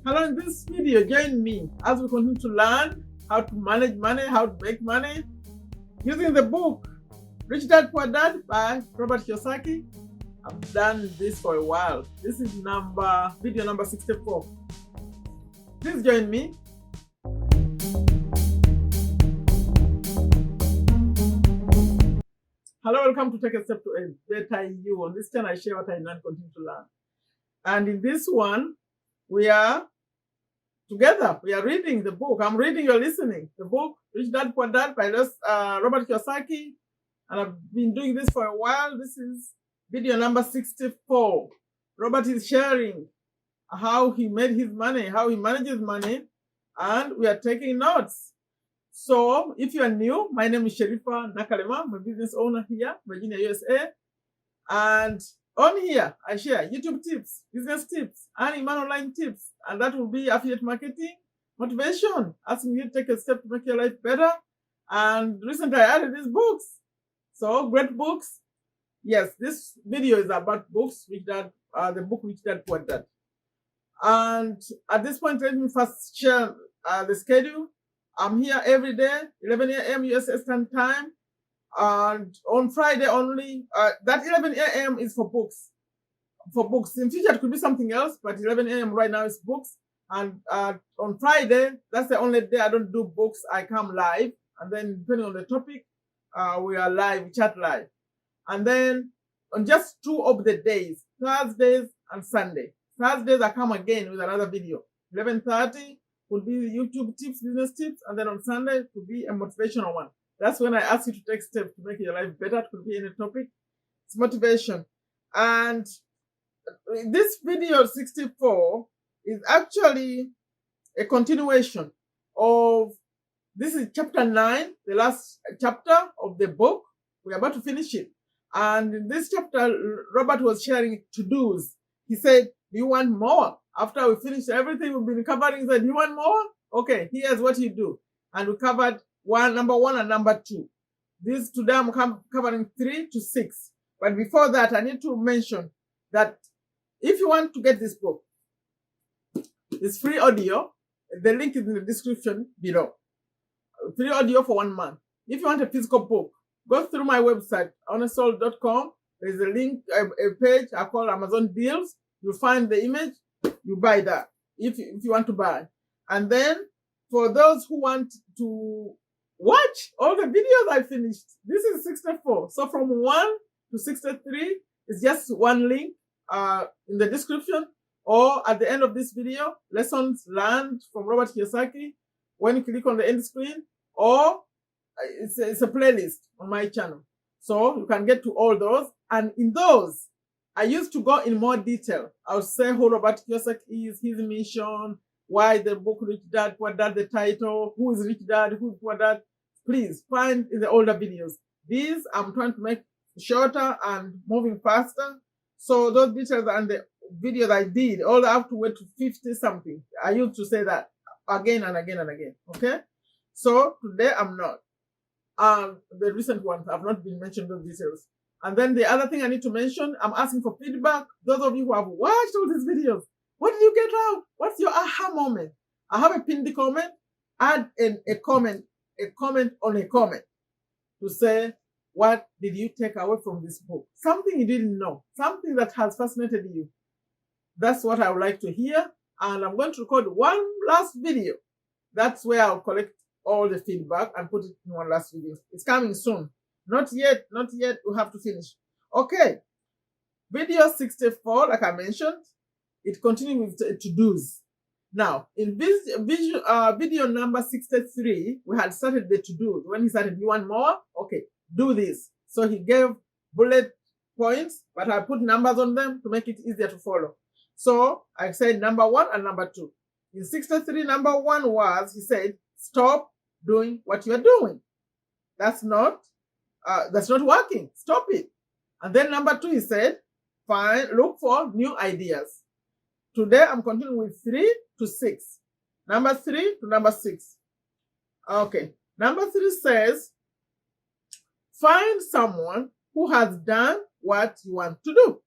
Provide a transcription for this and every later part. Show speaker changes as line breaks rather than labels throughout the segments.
Hello, in this video, join me as we continue to learn how to manage money, how to make money using the book Rich Dad Poor Dad by Robert Kiyosaki. I've done this for a while. This is video number 64. Please join me. Hello, welcome to Take a Step to a Better You. On this channel, I share what I learn, continue to learn. And in this one, we are together. We are reading the book. I'm reading, you're listening. The book, Rich Dad Poor Dad by Robert Kiyosaki. And I've been doing this for a while. This is video number 64. Robert is sharing how he made his money, how he manages money, and we are taking notes. So if you are new, my name is Sherifa, Nakalema. I'm a business owner here, Virginia, USA. And on here, I share YouTube tips, business tips, earning money online tips, and that will be affiliate marketing, motivation, asking you to take a step to make your life better. And recently I added these books. So great books. Yes, this video is about books, the book Rich Dad Poor Dad. And at this point, let me first share the schedule. I'm here every day, 11 a.m. US Eastern Time. And on Friday only, that 11 a.m. is for books. For books. In future, it could be something else, but 11 a.m. right now is books. And on Friday, that's the only day I don't do books. I come live. And then depending on the topic, we are live, we chat live. And then on just 2 of the days, Thursdays and Sunday. Thursdays, I come again with another video. 11:30 will be YouTube tips, business tips. And then on Sunday, it will be a motivational one. That's when I ask you to take steps to make your life better. It could be any topic. It's motivation. And this video 64 is actually a continuation of, this is chapter 9, the last chapter of the book. We're about to finish it. And in this chapter, Robert was sharing to-dos. He said, do you want more? After we finish everything we've been covering, he said, do you want more? Okay, here's what you do. And we covered number 1 and number 2. This today I'm covering 3 to 6. But before that, I need to mention that if you want to get this book, it's free audio. The link is in the description below. Free audio for 1 month. If you want a physical book, go through my website, honestsoul.com. There's a link, a page I call Amazon Deals. You'll find the image, you buy that if you want to buy. And then for those who want to watch all the videos I finished, this is 64. So from 1 to 63 is just one link in the description, or at the end of this video, lessons learned from Robert Kiyosaki. When you click on the end screen, or it's a playlist on my channel. So you can get to all those. And in those, I used to go in more detail. I would say who Robert Kiyosaki is, his mission, why the book Rich Dad, Poor Dad, the title, who is Rich Dad, who is Poor Dad. Please find in the older videos. These I'm trying to make shorter and moving faster. So those details and the videos I did, all I have to wait to 50 something. I used to say that again and again and again. Okay? So today I'm not. The recent ones I've not been mentioning those details. And then the other thing I need to mention, I'm asking for feedback. Those of you who have watched all these videos, what did you get out? What's your aha moment? I have a pinned comment. Add a comment on a comment to say, what did you take away from this book? Something you didn't know, something that has fascinated you. That's what I would like to hear. And I'm going to record one last video. That's where I'll collect all the feedback and put it in one last video. It's coming soon. Not yet. We have to finish. Okay. Video 64, like I mentioned, it continues with to-dos. Now, in video number 63, we had started the to-dos. When he started, you want more? Okay, do this. So he gave bullet points, but I put numbers on them to make it easier to follow. So I said number 1 and number 2. In 63, number 1 was, he said, stop doing what you are doing. That's not working. Stop it. And then number 2, he said, look for new ideas. Today, I'm continuing with 3 to 6. Number 3 to number 6. Okay. Number 3 says, find someone who has done what you want to do.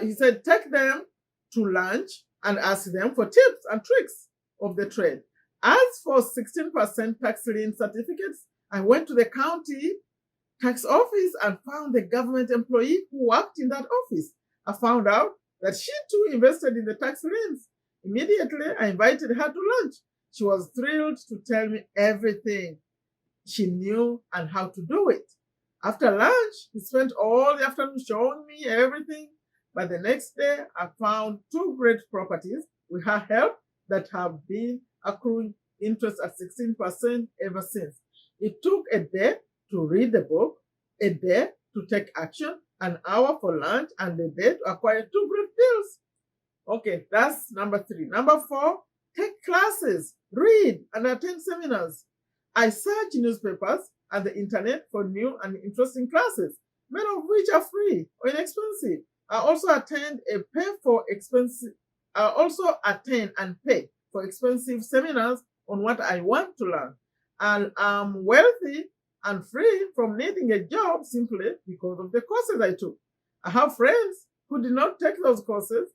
He said, take them to lunch and ask them for tips and tricks of the trade. As for 16% tax lien certificates, I went to the county tax office and found the government employee who worked in that office. I found out that she too invested in the tax liens. Immediately, I invited her to lunch. She was thrilled to tell me everything she knew and how to do it. After lunch, he spent all the afternoon showing me everything. But the next day, I found 2 great properties with her help that have been accruing interest at 16% ever since. It took a day to read the book, a day to take action, an hour for lunch, and a day to acquire 2 great deals. Okay, that's number 3. Number 4, take classes, read, and attend seminars. I search newspapers and the internet for new and interesting classes, many of which are free or inexpensive. I also attend and pay for expensive seminars on what I want to learn. And I'm wealthy and free from needing a job simply because of the courses I took. I have friends who did not take those courses,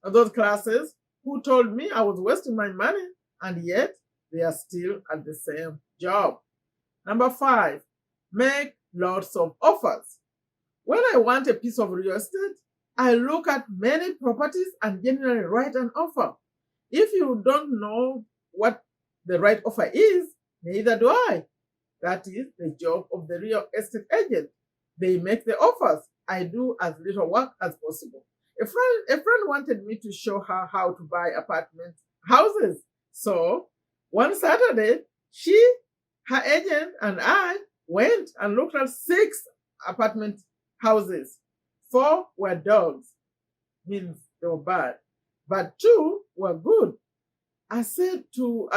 or those classes, who told me I was wasting my money, and yet they are still at the same job. Number 5, make lots of offers. When I want a piece of real estate, I look at many properties and generally write an offer. If you don't know what the right offer is, neither do I. That is the job of the real estate agent. They make the offers. I do as little work as possible. A friend wanted me to show her how to buy apartment houses. So one Saturday, her agent, and I went and looked at 6 apartment houses. 4 were dogs, means they were bad, but 2 were good. I said to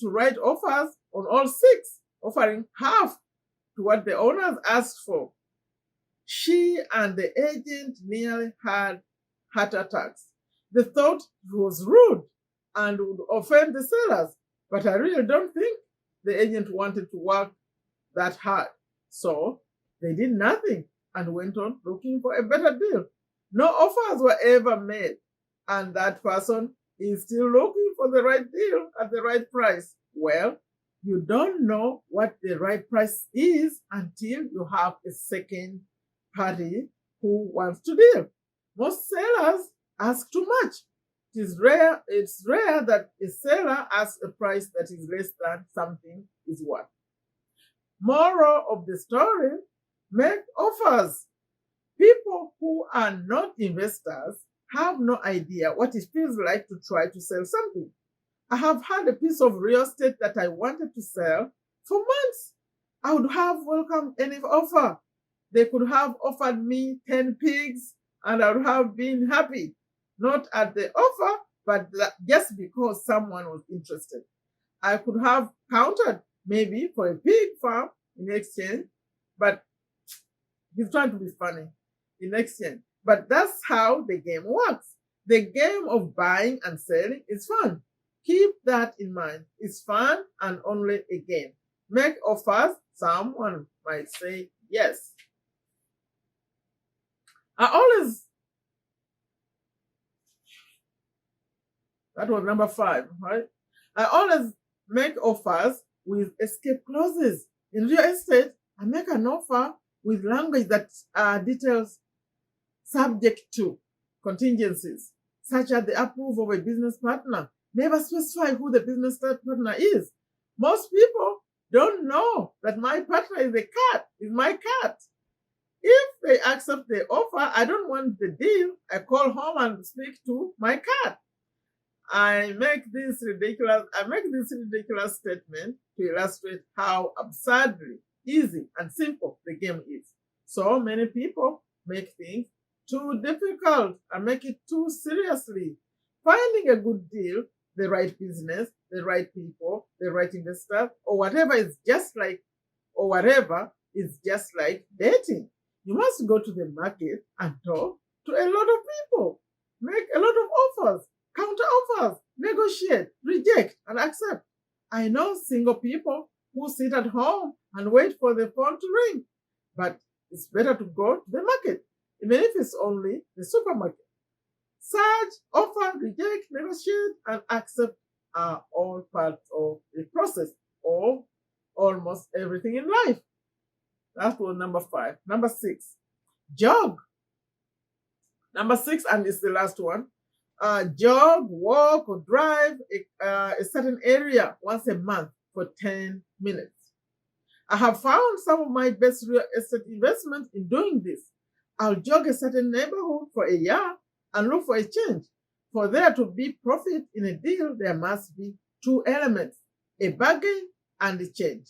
write offers on all 6, offering half to what the owners asked for. She and the agent nearly had heart attacks. They thought it was rude and would offend the sellers, but I really don't think the agent wanted to work that hard. So they did nothing and went on looking for a better deal. No offers were ever made, and that person is still looking for the right deal at the right price. Well, you don't know what the right price is until you have a second party who wants to deal. Most sellers ask too much. It's rare that a seller asks a price that is less than something is worth. Moral of the story, make offers. People who are not investors have no idea what it feels like to try to sell something. I have had a piece of real estate that I wanted to sell for months. I would have welcomed any offer. They could have offered me 10 pigs and I would have been happy. Not at the offer, but just because someone was interested. I could have countered maybe for a pig farm in exchange, but he's trying to be funny in exchange. But that's how the game works. The game of buying and selling is fun. Keep that in mind. It's fun and only a game. Make offers. Someone might say yes. That was number 5, right? I always make offers with escape clauses. In real estate, I make an offer with language that details subject to contingencies, such as the approval of a business partner. Never specify who the business partner is. Most people don't know that my partner is my cat. If they accept the offer, I don't want the deal. I call home and speak to my cat. I make this ridiculous statement to illustrate how absurdly easy and simple the game is. So many people make things too difficult and make it too seriously. Finding a good deal, the right business, the right people, the right investor, or whatever is just like dating. You must go to the market and talk to a lot of people, make a lot of offers, counter offers, negotiate, reject, and accept. I know single people who sit at home and wait for the phone to ring, but it's better to go to the market, even if it's only the supermarket. Search, offer, reject, negotiate, and accept are all part of the process of almost everything in life. That was number 5. Number 6, jog. Number 6, and it's the last one. Jog, walk, or drive a certain area once a month for 10 minutes. I have found some of my best real estate investments in doing this. I'll jog a certain neighborhood for a year and look for a change. For there to be profit in a deal, there must be 2 elements, a bargain and a change.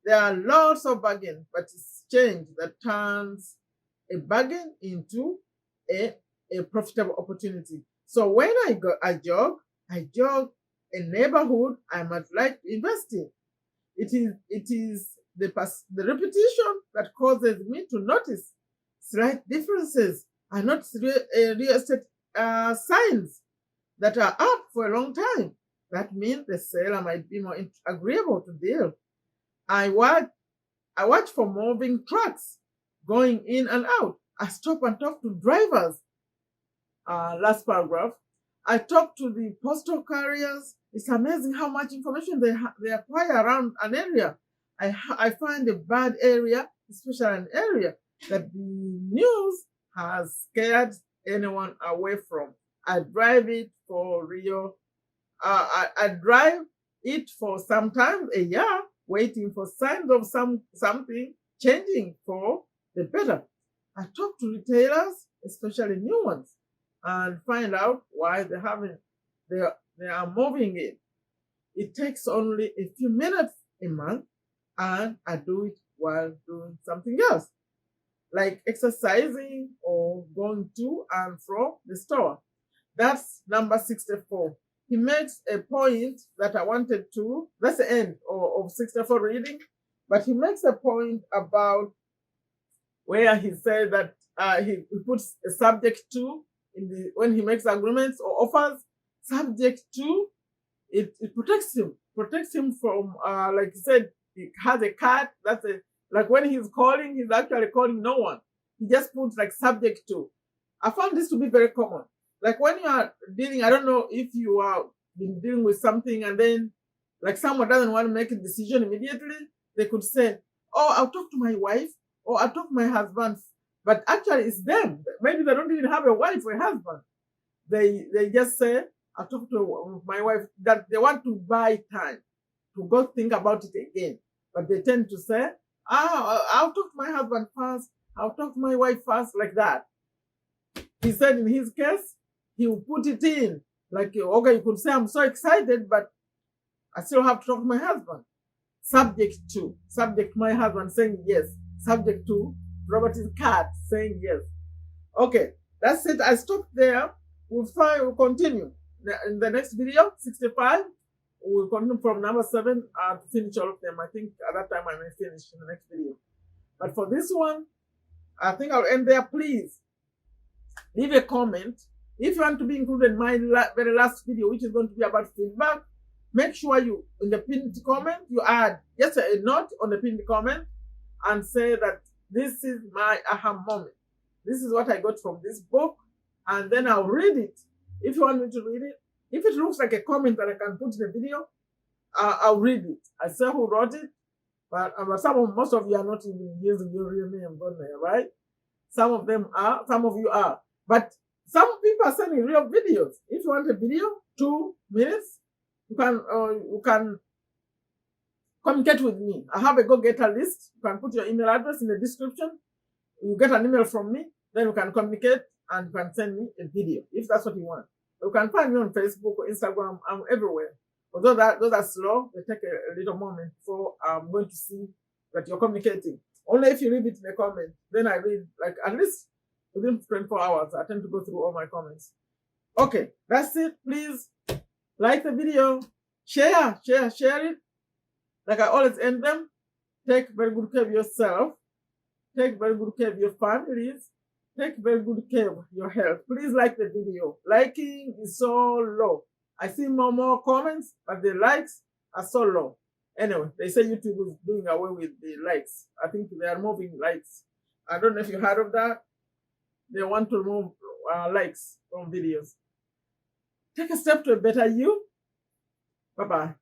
There are lots of bargains, but it's change that turns a bargain into a profitable opportunity. So when I jog a neighborhood I might like to invest in. It is the repetition that causes me to notice slight differences. I notice real estate signs that are up for a long time. That means the seller might be more agreeable to deal. I watch for moving trucks going in and out. I stop and talk to drivers. Last paragraph. I talk to the postal carriers. It's amazing how much information they acquire around an area. I find a bad area, especially an area that the news has scared anyone away from. I drive it for real. I drive it for sometimes a year, waiting for signs of something changing for the better. I talk to retailers, especially new ones, and find out why they are moving it. It takes only a few minutes a month, and I do it while doing something else, like exercising or going to and from the store. That's number 64. He makes a point that I wanted to, that's the end of 64 reading, but he makes a point about where he said that he puts a subject to when he makes agreements or offers, subject to, it protects him from, like he said, he has a cat, like when he's calling, he's actually calling no one. He just puts like subject to. I found this to be very common. Like when you are dealing, I don't know if you are been dealing with something and then like someone doesn't want to make a decision immediately, they could say, oh, I'll talk to my wife or I'll talk to my husband. But actually it's them. Maybe they don't even have a wife or a husband. They just say, I'll talk to my wife, that they want to buy time to go think about it again. But they tend to say, I'll talk to my husband first, I'll talk to my wife first, like that. He said in his case, he will put it in. Like, okay, you could say, I'm so excited, but I still have to talk to my husband. Subject to. Subject, my husband saying yes. Subject to, Robert's cat saying yes. Okay, that's it. I stopped there. We'll continue. In the next video, 65, we'll continue from number 7 to finish all of them. I think at that time I may finish in the next video. But for this one, I think I'll end there. Please leave a comment. If you want to be included in my very last video, which is going to be about feedback, make sure you, in the pinned comment, you add just a note on the pinned comment and say that this is my aha moment. This is what I got from this book, and then I'll read it. If you want me to read it, if it looks like a comment that I can put in the video, I'll read it. I say who wrote it, but most of you are not even using your real name on there, right? Some of them are, some of you are. But some people are sending real videos. If you want a video, 2 minutes, you can communicate with me. I have a go-getter list. You can put your email address in the description. You get an email from me, then you can communicate and you can send me a video if that's what you want. You can find me on Facebook or Instagram. I'm everywhere. Although those are slow, they take a little moment before I'm going to see that you're communicating. Only if you leave it in a comment, then I read, like, at least within 24 hours, I tend to go through all my comments. Okay, that's it. Please like the video, share it. Like I always end them. Take very good care of yourself. Take very good care of your families. Take very good care of your health. Please like the video. Liking is so low. I see more comments, but the likes are so low. Anyway, they say YouTube is doing away with the likes. I think they are moving likes. I don't know if you heard of that. They want to remove likes from videos. Take a step to a better you. Bye-bye.